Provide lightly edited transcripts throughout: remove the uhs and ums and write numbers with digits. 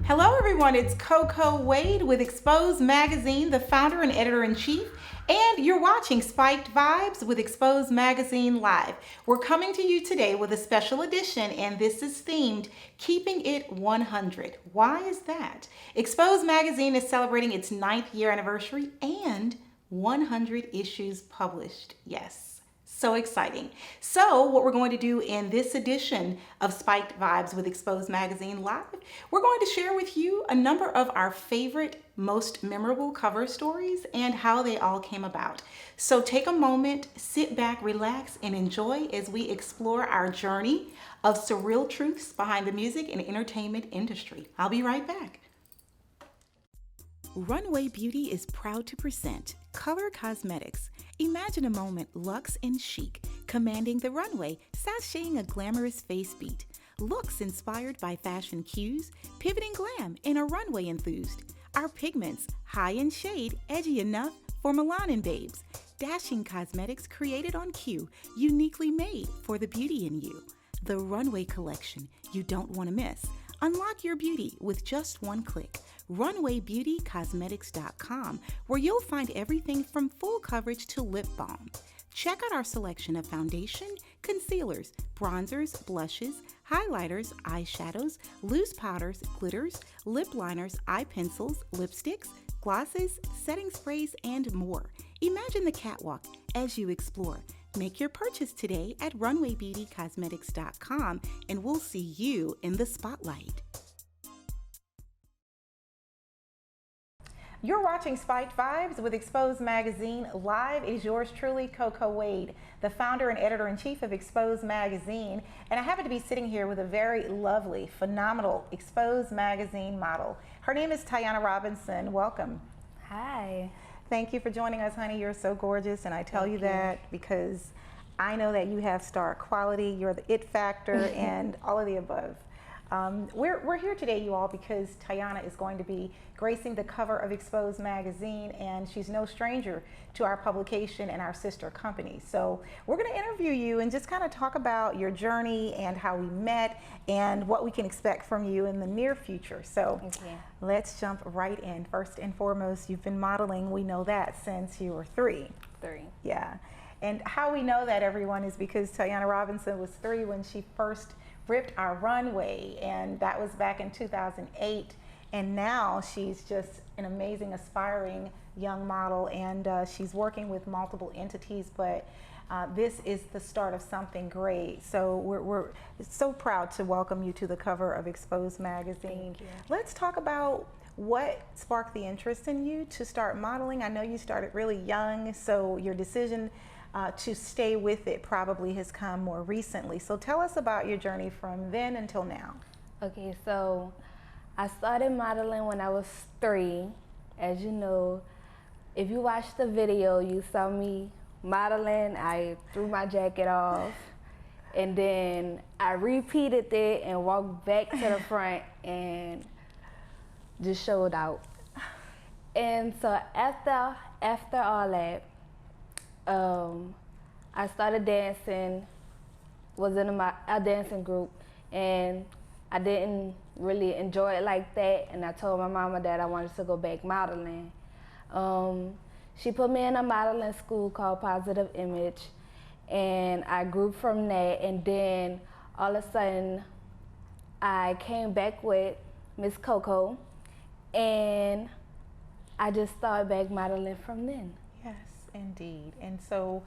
Hello everyone, it's CoCo Wade with Exxpose Magazine, the founder and editor-in-chief, and you're watching Spiked Vibes with Exxpose Magazine Live. We're coming to you today with a special edition, and this is themed Keeping It 100. Why is that? Exxpose Magazine is celebrating its 9th year anniversary and 100 issues published. Yes. So exciting. So what we're going to do in this edition of Spiked Vibes with Exxpose Magazine Live, we're going to share with you a number of our favorite, most memorable cover stories and how they all came about. So take a moment, sit back, relax, and enjoy as we explore our journey of surreal truths behind the music and entertainment industry. I'll be right back. Runway Beauty is proud to present Color Cosmetics. Imagine a moment luxe and chic, commanding the runway, sashaying a glamorous face beat. Looks inspired by fashion cues, pivoting glam in a runway enthused. Our pigments, high in shade, edgy enough for melanin babes. Dashing cosmetics created on cue, uniquely made for the beauty in you. The Runway Collection you don't want to miss. Unlock your beauty with just one click. runwaybeautycosmetics.com, where you'll find everything from full coverage to lip balm. Check out our selection of foundation, concealers, bronzers, blushes, highlighters, eyeshadows, loose powders, glitters, lip liners, eye pencils, lipsticks, glosses, setting sprays, and more. Imagine the catwalk as you explore. Make your purchase today at runwaybeautycosmetics.com, and we'll see you in the spotlight. You're watching Spiked Vibes with Exxpose Magazine Live. It is yours truly, CoCo Wade, the founder and editor-in-chief of Exxpose Magazine. And I happen to be sitting here with a very lovely, phenomenal Exxpose Magazine model. Her name is TyAna Robinson. Welcome. Hi. Thank you for joining us, honey. You're so gorgeous, and I tell you that because I know that you have star quality. You're the it factor and all of the above. We're here today, you all, because TyAna is going to be gracing the cover of Exxpose Magazine, and she's no stranger to our publication and our sister company. So we're going to interview you and just kind of talk about your journey and how we met and what we can expect from you in the near future. So let's jump right in. First and foremost, you've been modeling, we know that, since you were 3. 3. Yeah. And how we know that, everyone, is because TyAna Robinson was 3 when she first ripped our runway, and that was back in 2008. And now she's just an amazing, aspiring young model, and she's working with multiple entities, but this is the start of something great. So we're so proud to welcome you to the cover of Exxpose Magazine. Thank you. Let's talk about what sparked the interest in you to start modeling. I know you started really young, so your decision to stay with it probably has come more recently. So tell us about your journey from then until now. Okay, so I started modeling when I was 3. As you know, if you watched the video, you saw me modeling. I threw my jacket off, and then I repeated it and walked back to the front and just showed out. And so after all that, I started dancing, was in a dancing group, and I didn't really enjoy it like that, and I told my mama that I wanted to go back modeling. She put me in a modeling school called Positive Image, and I grew from that, and then all of a sudden I came back with Miss CoCo, and I just started back modeling from then. Yes, indeed. And so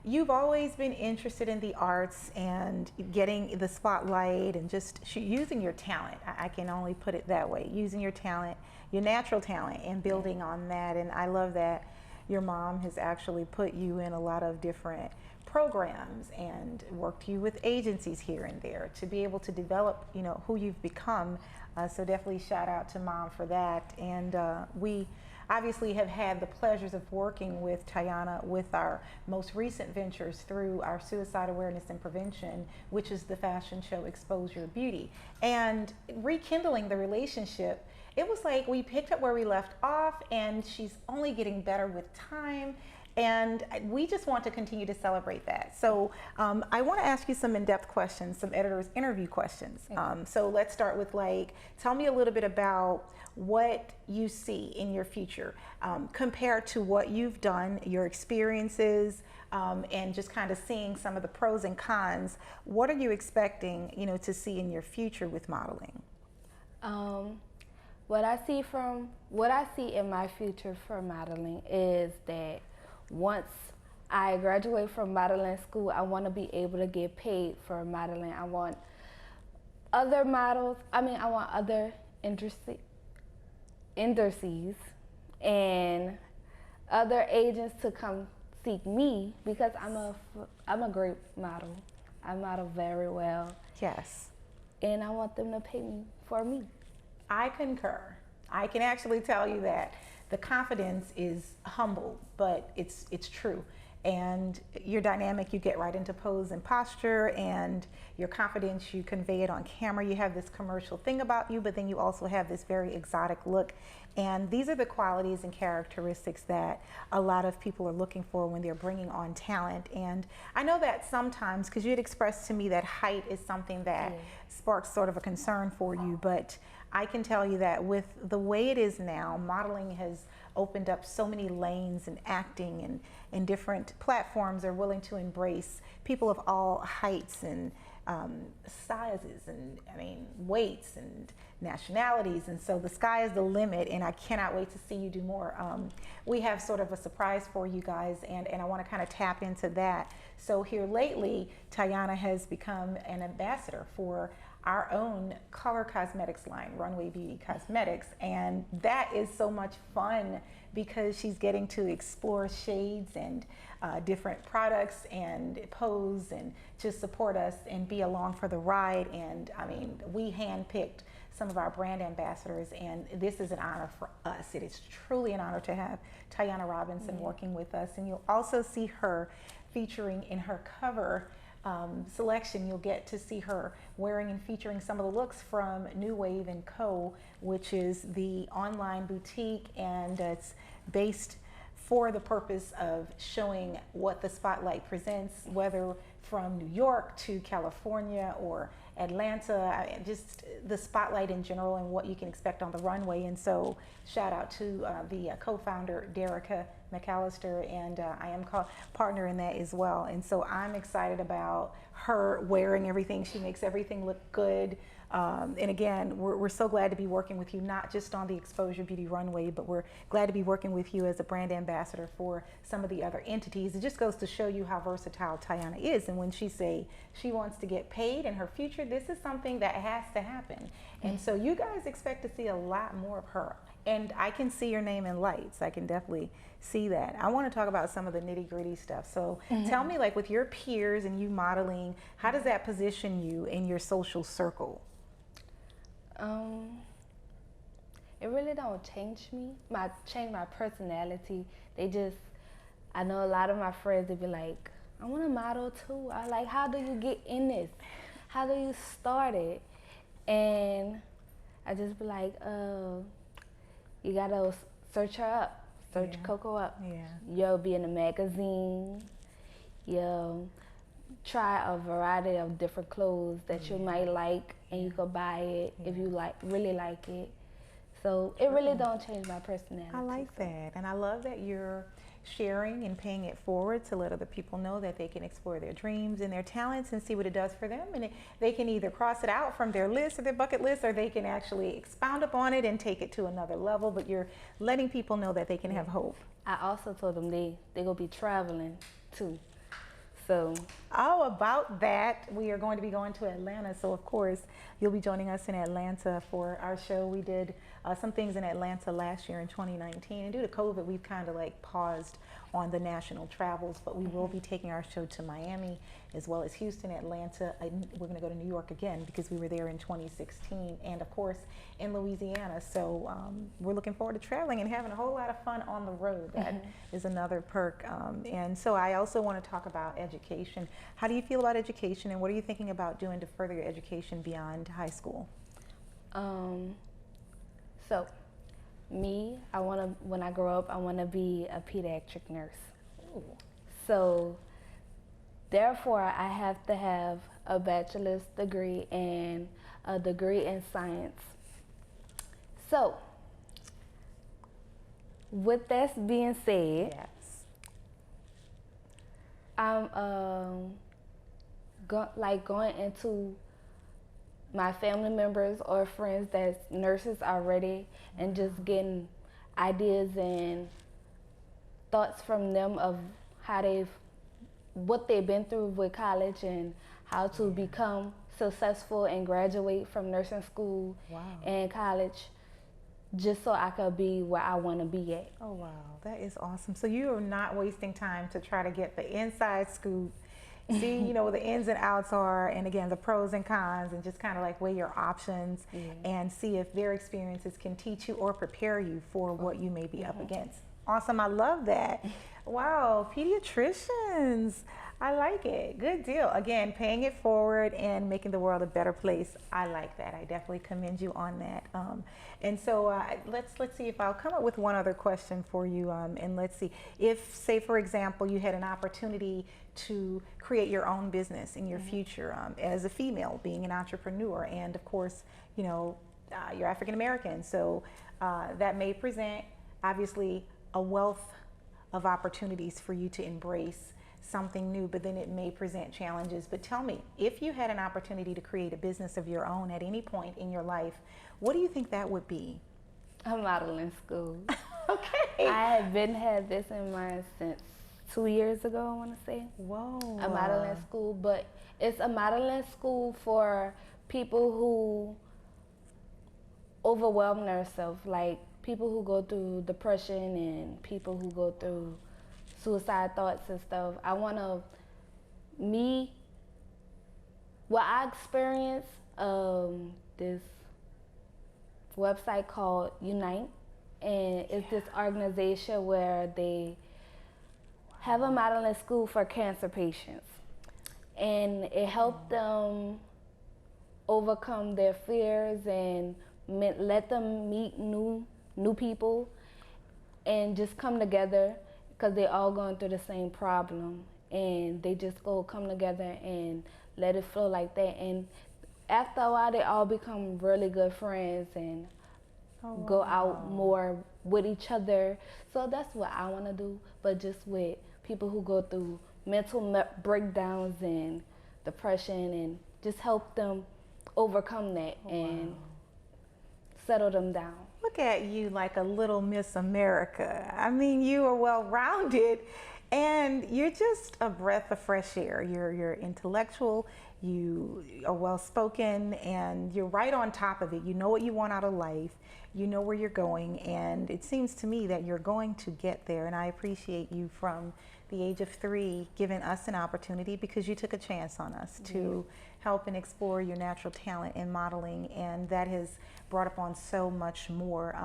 you've always been interested in the arts and getting the spotlight and just using your talent. I can only put it that way, using your talent, your natural talent, and building on that. And I love that your mom has actually put you in a lot of different programs and worked you with agencies here and there to be able to develop, you know, who you've become. So definitely shout out to Mom for that. And we obviously have had the pleasures of working with TyAna with our most recent ventures through our suicide awareness and prevention, which is the fashion show Expose Your Beauty. And rekindling the relationship, it was like we picked up where we left off, and she's only getting better with time. And we just want to continue to celebrate that. So I want to ask you some in-depth questions, some editors interview questions. So let's start with, like, tell me a little bit about what you see in your future compared to what you've done, your experiences, and just kind of seeing some of the pros and cons. What are you expecting, to see in your future with modeling? What I see in my future for modeling is that once I graduate from modeling school, I want to be able to get paid for modeling. I want other models, I want other indices and other agents to come seek me, because I'm a great model. I model very well. Yes. And I want them to pay me for me. I concur. I can actually tell you that the confidence is humble, but it's true. And you're dynamic, you get right into pose and posture, and your confidence, you convey it on camera. You have this commercial thing about you, but then you also have this very exotic look. And these are the qualities and characteristics that a lot of people are looking for when they're bringing on talent. And I know that sometimes, because you had expressed to me that height is something that sparks sort of a concern for you, but I can tell you that with the way it is now, modeling has opened up so many lanes, and acting and different platforms are willing to embrace people of all heights and sizes and weights and nationalities, and so the sky is the limit, and I cannot wait to see you do more. We have sort of a surprise for you guys, and I want to kind of tap into that. So here lately, TyAna has become an ambassador for our own color cosmetics line, Runway Beauty Cosmetics, and that is so much fun because she's getting to explore shades and different products and pose and just support us and be along for the ride. And we handpicked some of our brand ambassadors, and this is an honor for us. It is truly an honor to have TyAna Robinson working with us, and you'll also see her featuring in her cover selection. You'll get to see her wearing and featuring some of the looks from 𝐦𝐨𝐬𝐤𝐞, which is the online boutique, and it's based for the purpose of showing what the spotlight presents, whether from New York to California or Atlanta, just the spotlight in general and what you can expect on the runway. And so shout out to the co-founder, 𝐥𝐢𝐤𝐿 McAllister, and I am partner in that as well. And so I'm excited about her wearing everything. She makes everything look good. And again, we're so glad to be working with you, not just on the Exposure Beauty Runway, but we're glad to be working with you as a brand ambassador for some of the other entities. It just goes to show you how versatile TyAna is. And when she say she wants to get paid in her future, this is something that has to happen. And so you guys expect to see a lot more of her. And I can see your name in lights. I can definitely see that. I want to talk about some of the nitty-gritty stuff. So tell me, like, with your peers and you modeling, how does that position you in your social circle? It really don't change my personality. I know a lot of my friends, they be like, I want to model too. I like, how do you get in this? How do you start it? And I just be like, you gotta search her up, search CoCo up. You'll be in a magazine. You'll try a variety of different clothes that you might like, and you could buy it if you really like it. So it really don't change my personality. I like that, and I love that you're sharing and paying it forward to let other people know that they can explore their dreams and their talents and see what it does for them, and they can either cross it out from their list or their bucket list, or they can actually expound upon it and take it to another level. But you're letting people know that they can have hope. I also told them they gonna be traveling too. So, about that, we are going to be going to Atlanta. So of course, you'll be joining us in Atlanta for our show. We did some things in Atlanta last year in 2019, and due to COVID, we've kind of like paused on the national travels, but we will be taking our show to Miami as well as Houston, Atlanta. We're going to go to New York again because we were there in 2016, and of course in Louisiana. So we're looking forward to traveling and having a whole lot of fun on the road. That is another perk. And so I also want to talk about education. How do you feel about education, and what are you thinking about doing to further your education beyond high school? So me, when I grow up, I want to be a pediatric nurse. So therefore, I have to have a bachelor's degree and a degree in science. So, with that being said, Yes. I'm going into my family members or friends that's nurses already and just getting ideas and thoughts from them of what they've been through with college and how to become successful and graduate from nursing school and college, just so I could be where I want to be at. Oh, wow. That is awesome. So you are not wasting time to try to get the inside scoop, see, what the ins and outs are, and again, the pros and cons, and just kind of like weigh your options and see if their experiences can teach you or prepare you for what you may be up against. Awesome. I love that. Wow. Pediatricians. I like it. Good deal. Again, paying it forward and making the world a better place. I like that. I definitely commend you on that. And so let's see if I'll come up with one other question for you. And let's see if, say, for example, you had an opportunity to create your own business in your future as a female, being an entrepreneur, and of course, you're African American, so that may present obviously a wealth of opportunities for you to embrace something new, but then it may present challenges. But tell me, if you had an opportunity to create a business of your own at any point in your life, what do you think that would be? A modeling school. Okay. I had this in mind since 2 years ago, I want to say. Whoa. A modeling school, but it's a modeling school for people who overwhelm themselves, like people who go through depression and people who go through suicide thoughts and stuff. I want to, what I experienced, this website called Unite, and it's this organization where they have a modeling school for cancer patients, and it helped them overcome their fears and let them meet new people and just come together, because they're all going through the same problem, and they just come together and let it flow like that. And after a while, they all become really good friends and go out more with each other. So that's what I want to do, but just with people who go through mental breakdowns and depression, and just help them overcome that and settle them down. Look at you, like a little Miss America. I mean, you are well-rounded, and you're just a breath of fresh air. You're intellectual, you are well-spoken, and you're right on top of it. You know what you want out of life. You know where you're going, and it seems to me that you're going to get there. And I appreciate you from the age of 3 giving us an opportunity, because you took a chance on us to help and explore your natural talent in modeling, and that has brought upon so much more.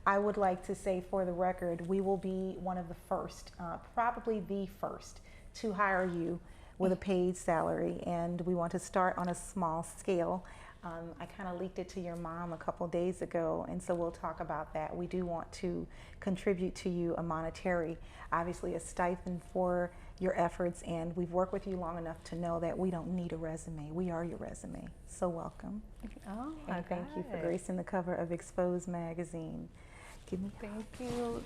I would like to say, for the record, we will be one of the first, probably the first, to hire you with a paid salary, and we want to start on a small scale. I kind of leaked it to your mom a couple days ago, and so we'll talk about that. We do want to contribute to you a monetary, obviously a stipend for your efforts, and we've worked with you long enough to know that we don't need a resume. We are your resume. So welcome. Oh, and thank you for gracing the cover of Exxpose Magazine. Thank you.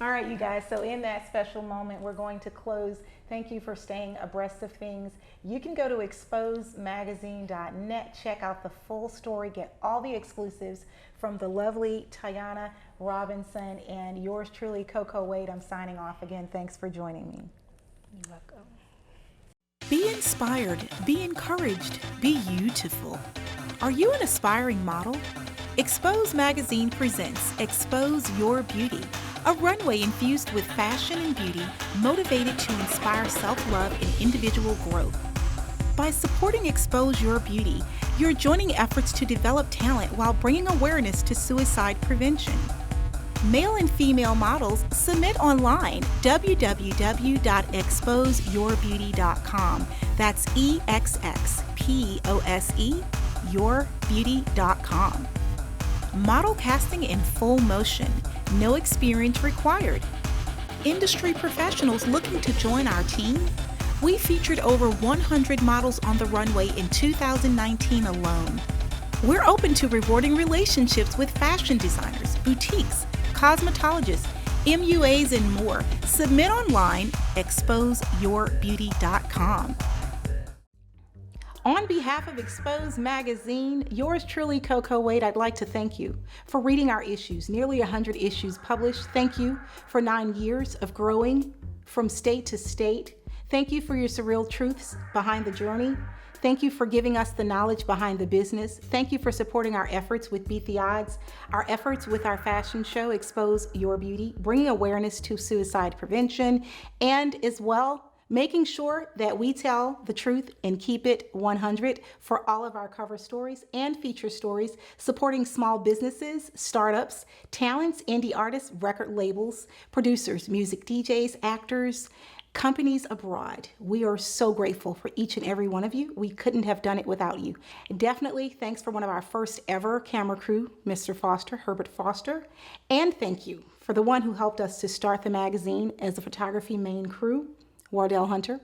All right, you guys, so in that special moment, we're going to close. Thank you for staying abreast of things. You can go to exposemagazine.net, check out the full story, get all the exclusives from the lovely TyAna Robinson and yours truly, CoCo Wade. I'm signing off again. Thanks for joining me. You're welcome. Be inspired, be encouraged, be beautiful. Are you an aspiring model? Exxpose Magazine presents Expose Your Beauty, a runway infused with fashion and beauty, motivated to inspire self-love and individual growth. By supporting Expose Your Beauty, you're joining efforts to develop talent while bringing awareness to suicide prevention. Male and female models submit online, www.exposeyourbeauty.com. That's EXXPOSE, yourbeauty.com. Model casting in full motion, no experience required. industry professionals looking to join our team? We featured over 100 models on the runway in 2019 alone. We're open to rewarding relationships with fashion designers, boutiques, cosmetologists, MUAs, and more. Submit online, 𝐥poseyourbeauty.com. On behalf of Exxpose Magazine, yours truly, CoCo Wade, I'd like to thank you for reading our issues, nearly 100 issues published. Thank you for 9 years of growing from state to state. Thank you for your surreal truths behind the journey. Thank you for giving us the knowledge behind the business. Thank you for supporting our efforts with Beat the Odds, our efforts with our fashion show, Exxpose Your Beauty, bringing awareness to suicide prevention, and as well, making sure that we tell the truth and keep it 100 for all of our cover stories and feature stories, supporting small businesses, startups, talents, indie artists, record labels, producers, music DJs, actors, companies abroad. We are so grateful for each and every one of you. We couldn't have done it without you. Definitely thanks for one of our first ever camera crew, Mr. Foster, Herbert Foster. And thank you for the one who helped us to start the magazine as a photography main crew, Wardell Hunter.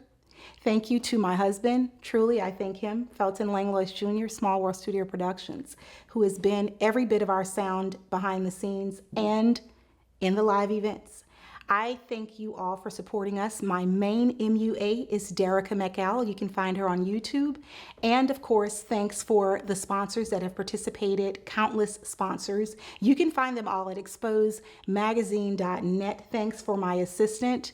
Thank you to my husband, truly, I thank him, Felton Langlois Jr., Small World Studio Productions, who has been every bit of our sound behind the scenes and in the live events. I thank you all for supporting us. My main MUA is 𝐦𝐨𝐫𝐞 McAll. You can find her on YouTube. And of course, thanks for the sponsors that have participated, countless sponsors. You can find them all at exposemagazine.net. Thanks for my assistant,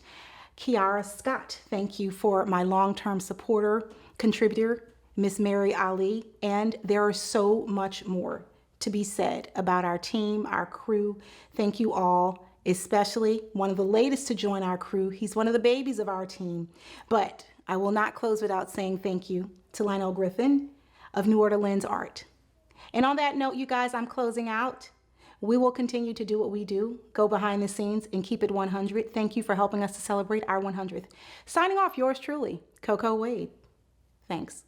Kiara Scott. Thank you for my long-term supporter, contributor, Miss Mary Ali. And there is so much more to be said about our team, our crew. Thank you all, especially one of the latest to join our crew. He's one of the babies of our team. But I will not close without saying thank you to Lionel Griffin of New Orleans Art. And on that note, you guys, I'm closing out. We will continue to do what we do, go behind the scenes and keep it 100. Thank you for helping us to celebrate our 100th. Signing off, yours truly, CoCo Wade. Thanks.